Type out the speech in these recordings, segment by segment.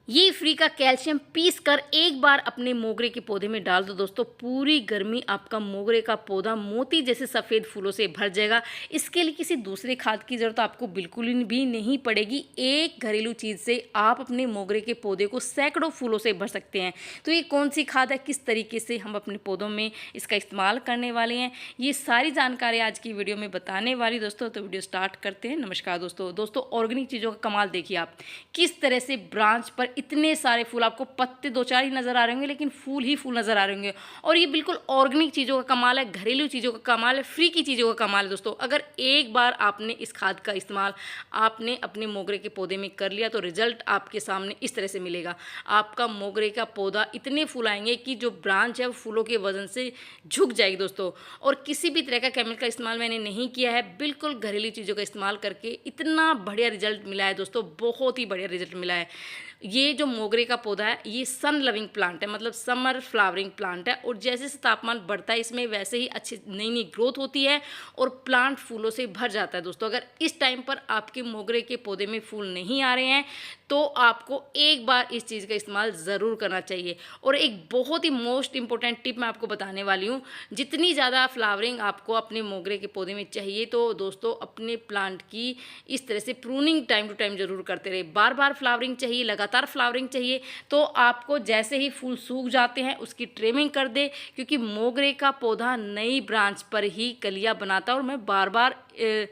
ये फ्री का calcium piece कर एक बार अपने मोगरे के पौधे में डाल दो दोस्तों, पूरी गर्मी आपका मोगरे का पौधा मोती जैसे सफ़ेद फूलों से भर जाएगा। इसके लिए किसी दूसरे खाद की ज़रूरत आपको बिल्कुल भी नहीं पड़ेगी। एक घरेलू चीज़ से आप अपने मोगरे के पौधे को सैकड़ों फूलों से भर सकते हैं। तो ये कौन सी खाद है, किस तरीके से हम अपने पौधों में इसका इस्तेमाल करने वाले हैं, ये सारी जानकारी आज की वीडियो में बताने वाली दोस्तों। तो वीडियो स्टार्ट करते हैं। नमस्कार दोस्तों, ऑर्गेनिक चीज़ों का कमाल देखिए आप, किस तरह से ब्रांच पर इतने सारे फूल, आपको पत्ते दो चार ही नज़र आ रहे होंगे लेकिन फूल ही फूल नज़र आ रहे होंगे। और ये बिल्कुल ऑर्गेनिक चीज़ों का कमाल है, घरेलू चीज़ों का कमाल है, फ्री की चीज़ों का कमाल है दोस्तों। अगर एक बार आपने इस खाद का इस्तेमाल आपने अपने मोगरे के पौधे में कर लिया तो रिजल्ट आपके सामने इस तरह से मिलेगा। आपका मोगरे का पौधा इतने फूल आएंगे कि जो ब्रांच है वो फूलों के वजन से झुक जाएगी दोस्तों। और किसी भी तरह का केमिकल का इस्तेमाल मैंने नहीं किया है, बिल्कुल घरेलू चीज़ों का इस्तेमाल करके इतना बढ़िया रिजल्ट मिला है दोस्तों, बहुत ही बढ़िया रिजल्ट मिला है। ये जो मोगरे का पौधा है ये सन लविंग प्लांट है, मतलब समर फ्लावरिंग प्लांट है। और जैसे जैसे तापमान बढ़ता है इसमें वैसे ही अच्छी नई नई ग्रोथ होती है और प्लांट फूलों से भर जाता है दोस्तों। अगर इस टाइम पर आपके मोगरे के पौधे में फूल नहीं आ रहे हैं तो आपको एक बार इस चीज़ का इस्तेमाल ज़रूर करना चाहिए। और एक बहुत ही मोस्ट इंपॉर्टेंट टिप मैं आपको बताने वाली हूँ, जितनी ज़्यादा फ्लावरिंग आपको अपने मोगरे के पौधे में चाहिए तो दोस्तों अपने प्लांट की इस तरह से प्रूनिंग टाइम टू टाइम ज़रूर करते रहे। बार बार फ्लावरिंग चाहिए, लगातार फ्लावरिंग चाहिए। तो आपको जैसे ही फूल सूख जाते हैं उसकी ट्रिमिंग कर दे, क्योंकि मोगरे का पौधा नई ब्रांच पर ही कलियां बनाता है। और मैं बार बार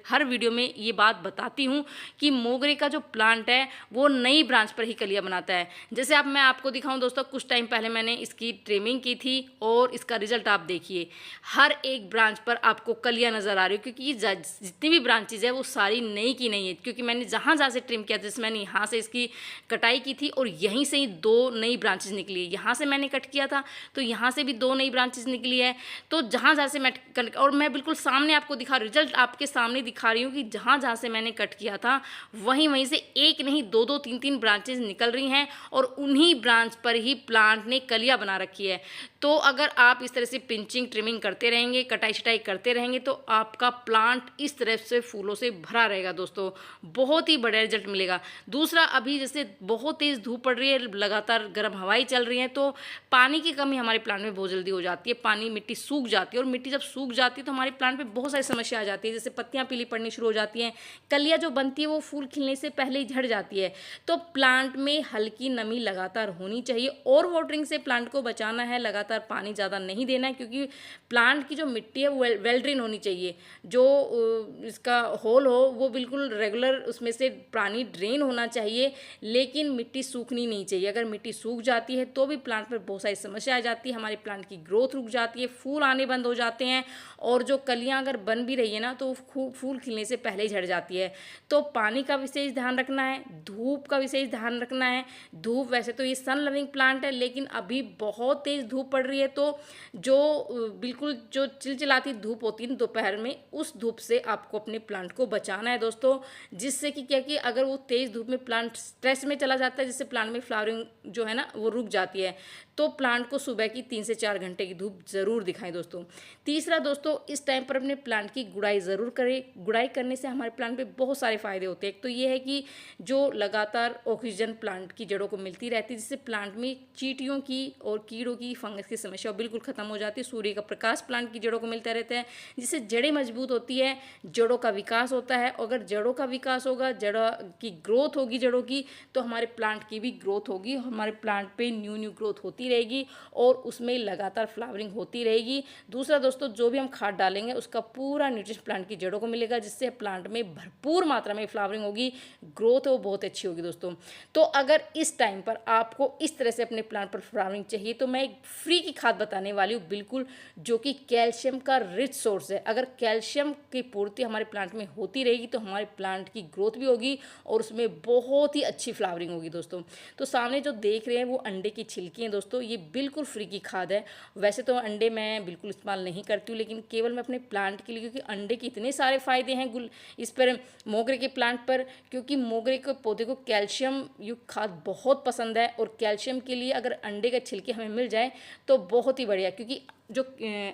हर वीडियो में ये बात बताती हूँ कि मोगरे का जो प्लांट है वो नई ब्रांच पर ही कलियां बनाता है। जैसे अब मैं आपको दिखाऊं दोस्तों, कुछ टाइम पहले मैंने इसकी ट्रिमिंग की थी और इसका रिजल्ट आप देखिए। हर एक ब्रांच पर आपको कलियां नज़र आ रही हो, क्योंकि ये जितनी भी ब्रांचेज है वो सारी नई की नई है। क्योंकि मैंने जहाँ जहाँ से ट्रिम किया था, जैसे मैंने यहाँ से इसकी कटाई की थी और यहीं से ही दो नई ब्रांचेज निकली है। यहाँ से मैंने कट किया था तो यहाँ से भी दो नई ब्रांचेज निकली है। तो जहाँ जहाँ से मैं और मैं बिल्कुल सामने आपको दिखा, रिजल्ट आपके सामने दिखा रही हूँ कि जहाँ जहाँ से मैंने कट किया था वहीं वहीं से एक नहीं दो दो तीन तीन ब्रांचेज निकल रही हैं और उन्हीं ब्रांच पर ही प्लांट ने कलियां बना रखी है। तो अगर आप इस तरह से पिंचिंग ट्रिमिंग करते रहेंगे, कटाई छटाई करते रहेंगे तो आपका प्लांट इस तरह से फूलों से भरा रहेगा दोस्तों, बहुत ही बढ़िया रिजल्ट मिलेगा। दूसरा, अभी जैसे बहुत तेज़ धूप पड़ रही है, लगातार गर्म हवाएं चल रही हैं, तो पानी की कमी हमारे प्लांट में बहुत जल्दी हो जाती है। पानी, मिट्टी सूख जाती है और मिट्टी जब सूख जाती है तो हमारे प्लांट में बहुत सारी समस्या आ जाती है। जैसे पत्तियां पीली पड़नी शुरू हो जाती हैं, कलियां जो बनती है वो फूल खिलने से पहले ही झड़ जाती है। तो प्लांट में हल्की नमी लगातार होनी चाहिए और वाटरिंग से प्लांट को बचाना है, लगातार पानी ज़्यादा नहीं देना है, क्योंकि प्लांट की जो मिट्टी है वो वेल ड्रेन होनी चाहिए। जो इसका होल हो वो बिल्कुल रेगुलर उसमें से पानी ड्रेन होना चाहिए, लेकिन मिट्टी सूखनी नहीं चाहिए। अगर मिट्टी सूख जाती है तो भी प्लांट पर बहुत सारी समस्या आ जाती है, हमारे प्लांट की ग्रोथ रुक जाती है, फूल आने बंद हो जाते हैं और जो कलियां अगर बन भी रही है ना तो फूल खिलने से पहले ही झड़ जाती है। तो पानी का विशेष ध्यान रखना है, धूप का विशेष ध्यान रखना है। धूप, वैसे तो ये सन लविंग प्लांट है लेकिन अभी बहुत तेज़ धूप पड़ रही है, तो जो बिल्कुल जो चिलचिलाती धूप होती है दोपहर में, उस धूप से आपको अपने प्लांट को बचाना है दोस्तों। जिससे कि क्या कि अगर वो तेज़ धूप में प्लांट स्ट्रेस में चला जाता है, जिससे प्लांट में फ्लावरिंग जो है ना वो रुक जाती है, तो प्लांट को सुबह की 3 से 4 घंटे की धूप ज़रूर दिखाएं दोस्तों। तीसरा दोस्तों, इस टाइम पर अपने प्लांट की गुड़ाई ज़रूर करें। गुड़ाई करने से हमारे प्लांट पे बहुत सारे फ़ायदे होते हैं। एक तो ये है कि जो लगातार ऑक्सीजन प्लांट की जड़ों को मिलती रहती है, जिससे प्लांट में चींटियों की और कीड़ों की, फंगस की समस्या बिल्कुल ख़त्म हो जाती है। सूर्य का प्रकाश प्लांट की जड़ों को मिलता रहता है, जिससे जड़ें मजबूत होती है, जड़ों का विकास होता है। अगर जड़ों का विकास होगा, जड़ की ग्रोथ होगी जड़ों की, तो हमारे प्लांट की भी ग्रोथ होगी, हमारे प्लांट पे न्यू ग्रोथ होती रहेगी और उसमें लगातार फ्लावरिंग होती रहेगी। दूसरा दोस्तों, जो भी हम खाद डालेंगे उसका पूरा न्यूट्रिशन प्लांट की जड़ों को मिलेगा, जिससे प्लांट में भरपूर मात्रा में फ्लावरिंग होगी, ग्रोथ वो बहुत अच्छी होगी दोस्तों। तो अगर इस टाइम पर आपको इस तरह से अपने प्लांट पर फ्लावरिंग चाहिए तो मैं एक फ्री की खाद बताने वाली हूँ बिल्कुल, जो कि कैल्शियम का रिच सोर्स है। अगर कैल्शियम की पूर्ति हमारे प्लांट में होती रहेगी तो हमारे प्लांट की ग्रोथ भी होगी और उसमें बहुत ही अच्छी फ्लावरिंग होगी दोस्तों। तो सामने जो देख रहे हैं वो अंडे की छिलकी हैं दोस्तों, ये बिल्कुल फ्री की खाद है। वैसे तो अंडे मैं बिल्कुल इस्तेमाल नहीं करती हूँ, लेकिन केवल मैं अपने प्लांट के लिए, क्योंकि अंडे के इतने सारे फ़ायदे हैं इस पर, मोगरे के प्लांट पर, क्योंकि मोगरे के पौधे को कैल्शियम युक्त खाद बहुत पसंद है। और कैल्शियम के लिए अगर अंडे का छिलके हमें मिल जाए तो बहुत ही बढ़िया, क्योंकि जो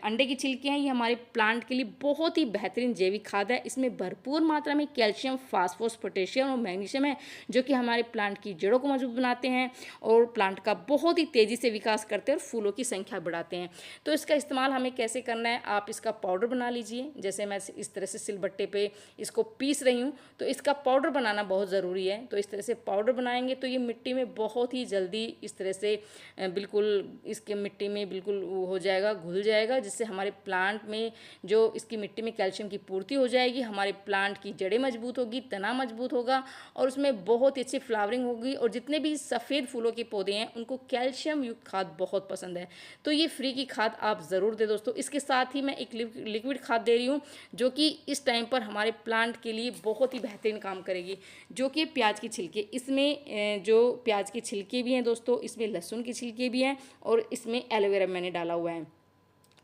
अंडे की छिलके हैं ये हमारे प्लांट के लिए बहुत ही बेहतरीन जैविक खाद है। इसमें भरपूर मात्रा में कैल्शियम, फास्फोरस, पोटेशियम और मैग्नीशियम है, जो कि हमारे प्लांट की जड़ों को मजबूत बनाते हैं और प्लांट का बहुत ही तेज़ी से विकास करते हैं और फूलों की संख्या बढ़ाते हैं। तो इसका इस्तेमाल हमें कैसे करना है, आप इसका पाउडर बना लीजिए। जैसे मैं इस तरह से सिलबट्टे पे इसको पीस रही हूँ, तो इसका पाउडर बनाना बहुत ज़रूरी है। तो इस तरह से पाउडर बनाएंगे तो ये मिट्टी में बहुत ही जल्दी इस तरह से बिल्कुल इसके मिट्टी में बिल्कुल हो जाएगा, घुल जाएगा, जिससे हमारे प्लांट में जो इसकी मिट्टी में कैल्शियम की पूर्ति हो जाएगी, हमारे प्लांट की जड़ें मजबूत होगी, तना मजबूत होगा और उसमें बहुत ही अच्छी फ्लावरिंग होगी। और जितने भी सफ़ेद फूलों के पौधे हैं उनको कैल्शियम युक्त खाद बहुत पसंद है, तो ये फ्री की खाद आप ज़रूर दें दोस्तों। इसके साथ ही मैं एक लिक्विड खाद दे रही हूँ, जो कि इस टाइम पर हमारे प्लांट के लिए बहुत ही बेहतरीन काम करेगी, जो कि प्याज की छिलके। इसमें जो प्याज के छिलके भी हैं दोस्तों, इसमें लहसुन के छिलके भी हैं और इसमें एलोवेरा मैंने डाला हुआ है।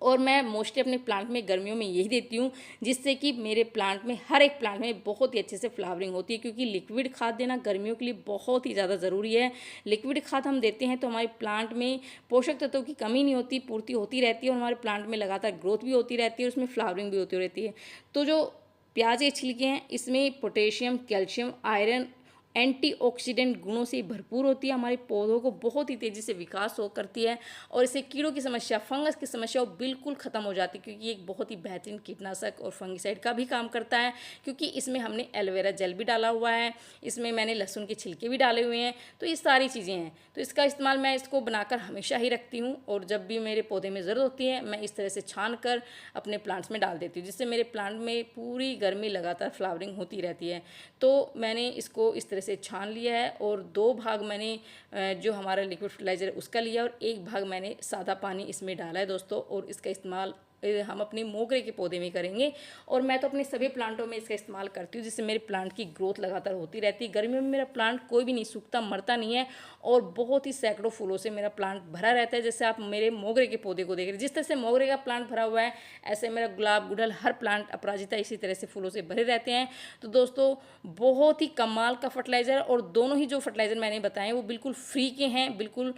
और मैं मोस्टली अपने प्लांट में गर्मियों में यही देती हूँ, जिससे कि मेरे प्लांट में हर एक प्लांट में बहुत ही अच्छे से फ्लावरिंग होती है, क्योंकि लिक्विड खाद देना गर्मियों के लिए बहुत ही ज़्यादा ज़रूरी है। लिक्विड खाद हम देते हैं तो हमारे प्लांट में पोषक तत्वों की कमी नहीं होती, पूर्ति होती रहती है और हमारे प्लांट में लगातार ग्रोथ भी होती रहती है और उसमें फ्लावरिंग भी होती रहती है। तो जो प्याज के छिलके हैं इसमें पोटेशियम, कैल्शियम, आयरन, एंटीऑक्सीडेंट गुणों से भरपूर होती है, हमारे पौधों को बहुत ही तेज़ी से विकास हो करती है और इससे कीड़ों की समस्या, फंगस की समस्या वो बिल्कुल ख़त्म हो जाती है, क्योंकि ये एक बहुत ही बेहतरीन कीटनाशक और फंगिसाइड का भी काम करता है। क्योंकि इसमें हमने एलोवेरा जेल भी डाला हुआ है, इसमें मैंने लहसुन के छिलके भी डाले हुए हैं, तो ये सारी चीज़ें हैं। तो इसका इस्तेमाल मैं इसको बनाकर हमेशा ही रखती हूँ और जब भी मेरे पौधे में ज़रूरत होती है मैं इस तरह से छान कर अपने प्लांट्स में डाल देती हूँ, जिससे मेरे प्लांट में पूरी गर्मी लगातार फ्लावरिंग होती रहती है। तो मैंने इसको इस तरह से छान लिया है और 2 भाग मैंने जो हमारा लिक्विड फर्टिलाइज़र है उसका लिया और 1 भाग मैंने सादा पानी इसमें डाला है दोस्तों। और इसका इस्तेमाल हम अपने मोगरे के पौधे में करेंगे और मैं तो अपने सभी प्लांटों में इसका इस्तेमाल करती हूँ, जिससे मेरे प्लांट की ग्रोथ लगातार होती रहती है। गर्मियों में मेरा प्लांट कोई भी नहीं सूखता, मरता नहीं है और बहुत ही सैकड़ों फूलों से मेरा प्लांट भरा रहता है। जैसे आप मेरे मोगरे के पौधे को देख रहे हैं, जिस तरह से मोगरे का प्लांट भरा हुआ है, ऐसे मेरा गुलाब, गुड़हल, हर प्लांट, अपराजिता इसी तरह से फूलों से भरे रहते हैं। तो दोस्तों बहुत ही कमाल का फर्टिलाइज़र, और दोनों ही जो फर्टिलाइज़र मैंने बताए वो बिल्कुल फ्री के हैं बिल्कुल।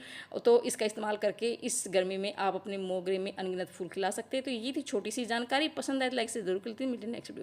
तो इसका इस्तेमाल करके इस गर्मी में आप अपने मोगरे में अनगिनत फूल खिला सकते हैं। तो ये थी छोटी सी जानकारी, पसंद आए तो लाइक से जरूर करती है। मिलते हैं नेक्स्ट वीडियो।